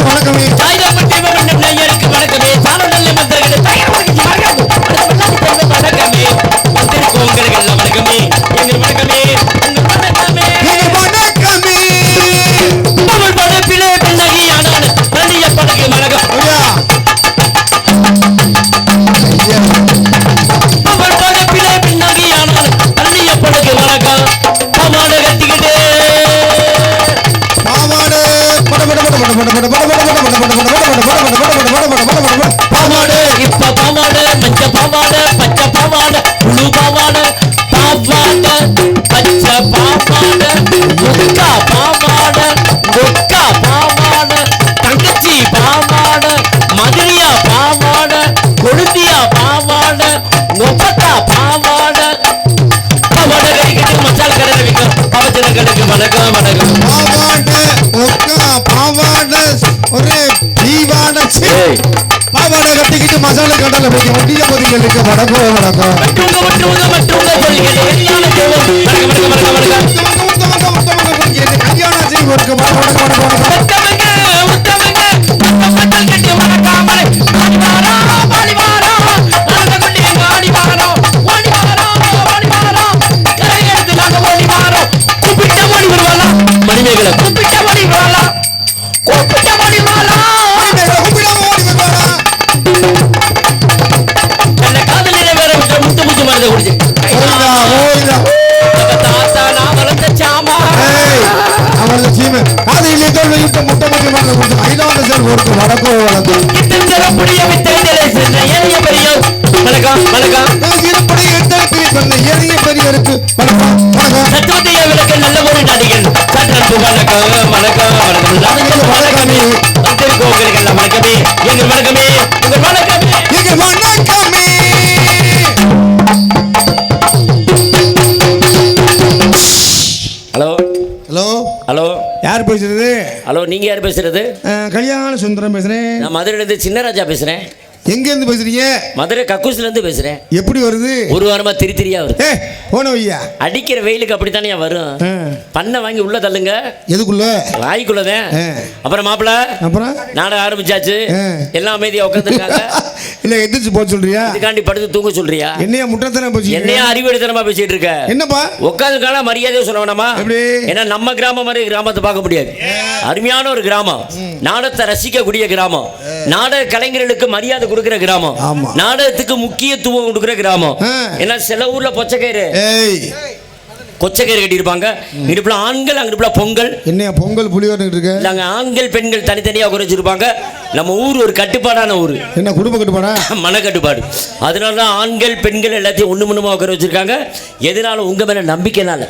வணக்கமே. சாய்தாப்பட்டி மன்னம் நேயருக்கு வணக்கமே. சாலோடல்ல மந்திரங்களே தயாருக்கு வணக்கம். வணக்கமே. வந்திருக்கும் உங்களுக்கு எல்லாம் வணக்கமே. எங்கள் வணக்கமே. உங்கள் வணக்கமே. வணக்கமே. அவள் படப்பிலே பெண்ணகியானான் நன்னிய படகு வணக்கம். அவள் படப்பிலே பெண்ணகியானான் நன்னிய படகு வணக்கம். பாவாடை கட்டிக்கிட்டே பாவாடை இப்ப பாவாடை மஞ்ச பாவாடை பச்சை பாவாடை புழு பாவாடை பாவாடை பச்சை பாவாடை முக்கா பாவாடை முக்கா பாவாடை தங்கச்சி பாவாடை மதுரையா பாவாடை கொழுந்தியா பாவாடை முப்பத்தா பாவாடை பாவாடை கறிக்கிட்டு மசாலா கடையில் விற்கும் பவச்சன கடைக்கு வணக்கம் வணக்கம் ஒரே தீவான பாவாடை கட்டிக்கிட்டு மசாலா கடலை வைக்க முடிய போதிகளுக்கு வணக்கம் வணக்கம். கல்யாணம் செய்வதற்கு மணிமேகலை கூப்பிட்ட மணி வரலாம் கூப்பிட்ட மணி வரலாம் முத்து முத்து மருந்து குடிச்சு தாத்தா நான் வளர்ந்த சாமா அவரது சீமை காதையிலே தோல்வி முட்டை முட்டை மருந்து குடிச்சு ஐநாத செல் ஒரு வடக்கோ வளர்க்கும் சிறப்புடைய வித்தைகளை சென்ற ஏழைய பெரியோர் வணக்கம் வணக்கம் சிறப்புடைய வித்தைகளை சென்ற ஏழைய பெரியோருக்கு வணக்கம் வணக்கம் தத்துவத்தைய விளக்க நல்ல ஒரு நடிகன் சற்றன்பு வணக்கம் வணக்கம் வணக்கம் வணக்கமே வந்திருக்கும் உங்களுக்கு எல்லாம் வணக்கமே எங்கள் வணக்கமே உங்கள் வணக்கமே எங்கள் வணக்கமே. ஹலோ ஹலோ ஹலோ யார் பேசுறது? ஹலோ நீங்க யார் பேசுறது? கல்யாண சுந்தரம் பேசுறேன். நான் மதுரையிலிருந்து சின்னராஜா பேசுறேன். எங்க இருந்து பேசுறீங்க? மதுரை கக்கூஸ்ல இருந்து பேசுறேன். எப்படி வருது? ஒரு வாரமா திரியா வருது. போன வையா அடிக்கிற வெயிலுக்கு அப்படித்தானே வரும். பண்ண வாங்கி உள்ள தள்ளுங்க. எதுக்குள்ள? வாய்க்குள்ளதான். அப்புறம் மாப்பிள்ள அப்புறம் நாடகம் ஆரம்பிச்சாச்சு. எல்லாம் அமைதியா உட்காந்துருக்காங்க. இல்ல எந்திரிச்சு போக சொல்றியா? இதுக்காண்டி படுத்து தூங்க சொல்றியா? என்னையா முட்டத்தனம் பேசி என்னையா அறிவுறுத்தனமா பேசிட்டு இருக்க? என்னப்பா உட்காந்துருக்கான மரியாதையை சொல்ல வேணாமா? ஏன்னா நம்ம கிராமம் மாதிரி கிராமத்தை பார்க்க முடியாது. அருமையான ஒரு கிராமம், நாடகத்தை ரசிக்கக்கூடிய கிராமம், நாடக கலைஞர்களுக்கு மரியாதை கொடுக்கிற கிராமம், நாடகத்துக்கு முக்கியத்துவம் கொடுக்கிற கிராமம். ஏன்னா சில ஊர்ல பொச்சக்கயிறு கொச்சக்கயிறு கட்டியிருப்பாங்க. இடுப்புல ஆண்கள், அங்கிட்டுல பொங்கல். என்ன பொங்கல் புலியோட இருக்கு? நாங்க ஆண்கள் பெண்கள் தனித்தனியா குறைச்சிருப்பாங்க. நம்ம ஊர் ஒரு கட்டுப்பாடான ஊர். என்ன குடும்ப கட்டுப்பாடா? மன கட்டுப்பாடு. அதனாலதான் ஆண்கள் பெண்கள் எல்லாத்தையும் ஒண்ணு மண்ணுமா உட்கார வச்சிருக்காங்க. எதனால உங்க மேல நம்பிக்கைனால.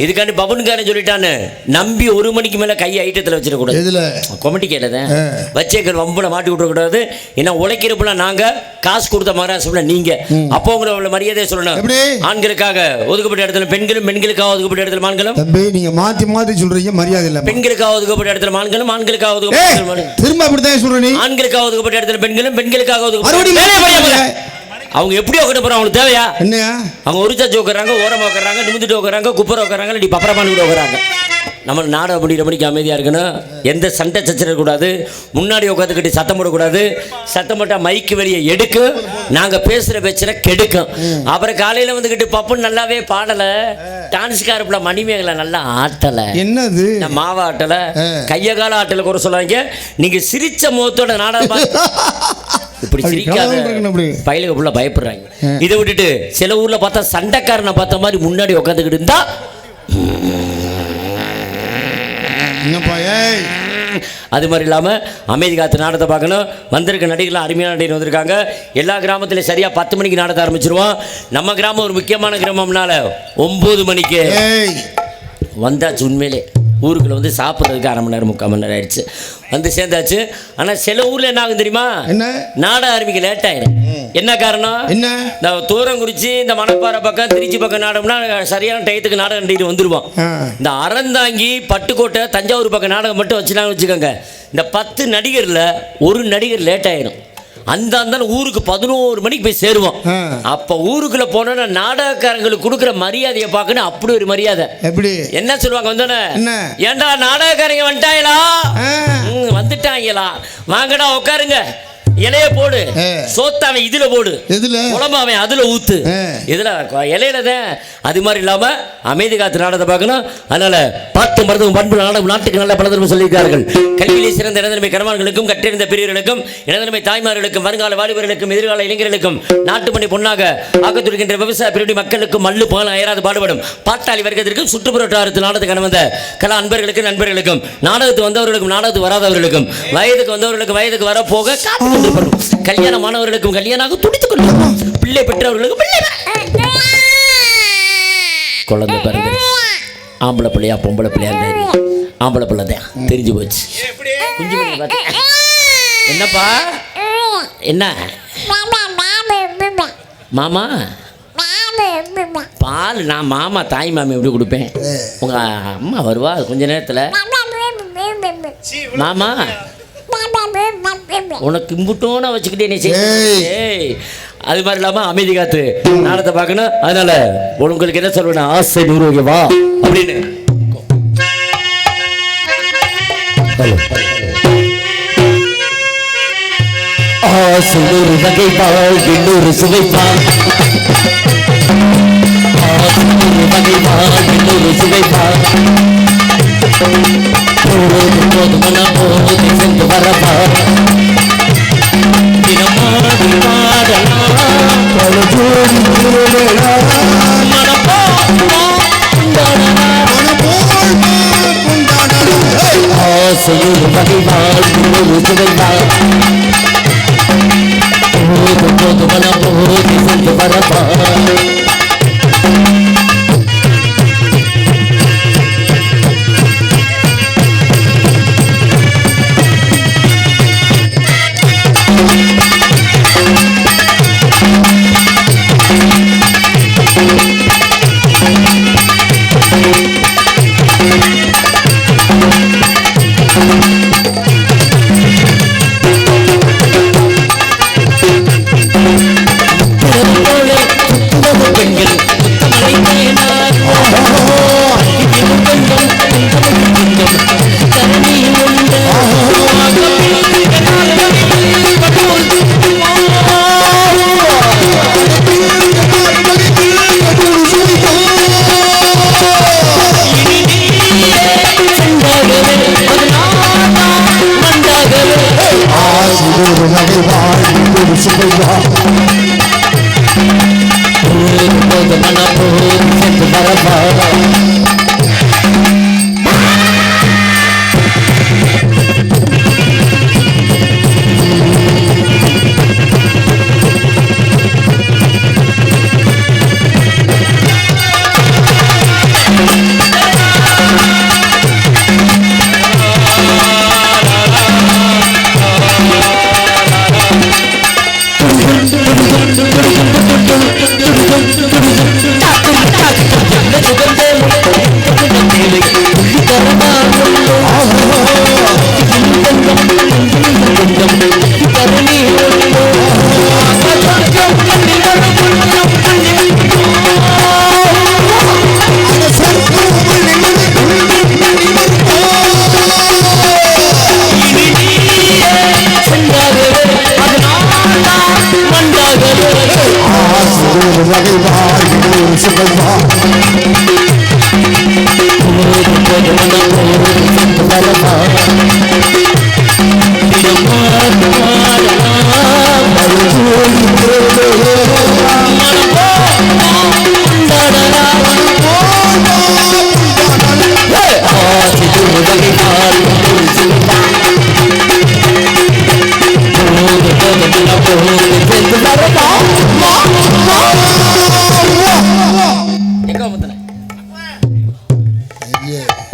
இதுக்காண்டி பவன்காரன் சொல்லிட்டான்னு நம்பி 1 மணிக்கு மேல கை ஐட்டத்துல வச்சிடக்கூடாது. இதுல கொமட்டி கேட்டதேன் வச்சேக்கர் வம்புல மாட்டி விட்டுற கூடாது. ஏன்னா உழைக்கிறப்பல நாங்க, காசு கொடுத்த மகாராஷ்டிரா நீங்க. அப்போ உங்களை மரியாதையை சொல்லணும். ஆண்களுக்காக ஒதுக்கப்பட்ட இடத்துல பெண்களும், பெண்களுக்காக ஒதுக்கப்பட்ட இடத்துல ஆண்களும். தம்பி நீங்க மாத்தி மாத்தி சொல்றீங்க, மரியாதை இல்ல. பெண்களுக்காக ஒதுக்கப்பட்ட இடத்துல ஆண்களும், ஆண்களுக்காக ஒதுக்கப்பட்ட இடத்துல திரும்ப அப்படித்தான் சொல்றீங்க. ஆண்களுக்காக ஒதுக்கப்பட்ட இடத்துல பெண்களும், பெண்களுக்காக ஒதுக்கப்பட்ட. அவங்க எப்படி உட்காந்து போறாங்க? அவங்களுக்கு தேவையா? என்னையா அவங்க ஒரு சாச்சு உட்காராங்க, ஓரமா உட்காராங்க, நிமிந்துட்டு உட்காராங்க, குப்பரை உட்காராங்க, இப்படி பப்பரமான கூட உட்காராங்க. நம்ம நாடகம் முடிகிற மணிக்கு அமைதியாக இருக்கணும். எந்த சண்டை சச்சரவு கூடாது. முன்னாடி உட்காந்துக்கிட்டு சத்தம் போடக்கூடாது. சத்தம் போட்டால் மைக்கு வெளியே எடுக்கும். நாங்கள் பேசுகிற பேச்சுல கெடுக்கும். அப்புறம் காலையில் வந்துக்கிட்டு பப்புன்னு நல்லாவே பாடலை, டான்ஸ்காரப்பில் மணிமேகலை நல்லா ஆட்டலை, என்னது மாவா ஆட்டலை, கைய கால ஆட்டலை குறை சொல்லுவாங்க. நீங்கள் சிரிச்ச முகத்தோட நாடகம் இப்படி சிரிக்காத பயிலுக்கு ஃபுல்லாக பயப்படுறாங்க. இதை விட்டுட்டு சில ஊரில் பார்த்தா சண்டைக்காரனை பார்த்த மாதிரி முன்னாடி உட்காந்துக்கிட்டு இருந்தா அது மாதிரி இல்லாமல் அமைதி காத்து நாடகத்தை பார்க்கணும். வந்திருக்க நடிகர்கள் அருமையான நடிகர் வந்திருக்காங்க. எல்லா கிராமத்திலும் சரியாக 10 மணிக்கு நாடகத்தை ஆரம்பிச்சிருவோம். நம்ம கிராமம் ஒரு முக்கியமான கிராமம்னால 9 மணிக்கு வந்தாச்சு. உண்மையிலே ஊருக்குள்ள வந்து சாப்பிட்றதுக்கு 1/2 மணி நேரம் 3/4 மணி நேரம் ஆயிடுச்சு. வந்து சேர்ந்தாச்சு. ஆனால் சில ஊரில் என்ன ஆகும் தெரியுமா? என்ன நாடகம் ஆரம்பிக்க லேட் ஆயிடும். என்ன காரணம்? என்ன இந்த தூரங்குறிச்சி, இந்த மணப்பாறை பக்கம், திருச்சி பக்கம் நாடகம்னா சரியான டயத்துக்கு நாடகம் நடிகர் வந்துடுவோம். இந்த அறந்தாங்கி, பட்டுக்கோட்டை, தஞ்சாவூர் பக்கம் நாடகம் மட்டும் வச்சுனாங்கன்னு வச்சுக்கோங்க. இந்த 10 நடிகரில் ஒரு நடிகர் லேட் ஆயிடும். அந்த ஊருக்கு 11 மணிக்கு போய் சேருவோம். அப்ப ஊருக்குள்ள போனோன்னா நாடகக்காரங்களுக்கு கொடுக்குற மரியாதையை பார்க்கணும். அப்படி ஒரு மரியாதை. எப்படி என்ன சொல்லுவாங்க வந்தோன்னே, ஏண்டா நாடகக்காரங்க வந்துட்டாங்களா, வந்துட்டாங்களா, வாங்கடா உட்காருங்க, இலைய போடு, சோத்தாவை இதுல போடு, குழம்பாவை அதுல ஊத்து, இதுல இலையில தான். அது மாதிரி இல்லாம அமைதி காத்து நாடகத்தை பார்க்கணும். அதனால பார்த்து மருத்துவம் பண்பு நாடகம் நாட்டுக்கு நல்ல பலதரமும் சொல்லியிருக்கார்கள். கல்வியிலே சிறந்த இளந்தன்மை கணவன்களுக்கும் கற்றறிந்த பெரியவர்களுக்கும் இளந்தன்மை தாய்மார்களுக்கும் வருங்கால வாலிபர்களுக்கும் எதிர்கால இளைஞர்களுக்கும் நாட்டு மணி பொன்னாக ஆக்கத்துடுகின்ற விவசாய பிரிவு மக்களுக்கும் மல்லு பாலம் அயராது பாடுபடும் பாட்டாளி வர்க்கத்திற்கும் சுற்றுப்புற வட்டாரத்தில் நாடகத்துக்கு கடந்த கலா அன்பர்களுக்கும் நண்பர்களுக்கும் நாடகத்து வந்தவர்களுக்கும் நாடகத்து வராதவர்களுக்கும் வயதுக்கு வந்தவர்களுக்கு வயதுக்கு வர போக கல்யாணமானவர்களுக்கும் கல்யாணமாக துடித்துக் கொள்ளும் பிள்ளை பெற்றவர்களுக்கும் குழந்தை பிறந்து ஆம்பளை பிள்ளையா பொம்பளை பிள்ளையா தெரியும். ஆம்பளை பிள்ளை தான் தெரிஞ்சு போச்சு. என்னப்பா என்ன மாமா பால் நான் மாமா தாய் மாமி எப்படி கொடுப்பேன்? உங்க அம்மா வருவா கொஞ்ச நேரத்தில். மாமா உனக்கு இம்புட்டோன்னு வச்சுக்கிட்டே நீ அது மாதிரி இல்லாம அமைதி காத்து நாடகத்தை பார்க்கணும். அதனால உங்களுக்கு என்ன சொல்லுவேன், ஆசை நூறு வா அப்படின்னு. ஆசை நூறு வகை பால் இன்னொரு சுவைப்பால், ஆசை நூறு வகை பால் இன்னொரு சுவைப்பால், போது போது மன போது சென்று வரப்பா, தினமாடி பாடலாம் ஆசையில் வகைவாள் ஒரு சுவைவாள், போது போது மன போது சென்று வரப்பா.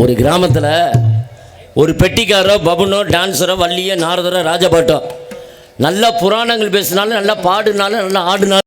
ஒரு கிராமத்தில் ஒரு பெட்டிக்காரோ பபுனோ டான்ஸரோ வள்ளியோ நாரதரோ ராஜபாட்டோ நல்லா புராணங்கள் பேசினாலும் நல்லா பாடுனாலும் நல்லா ஆடுனாலும்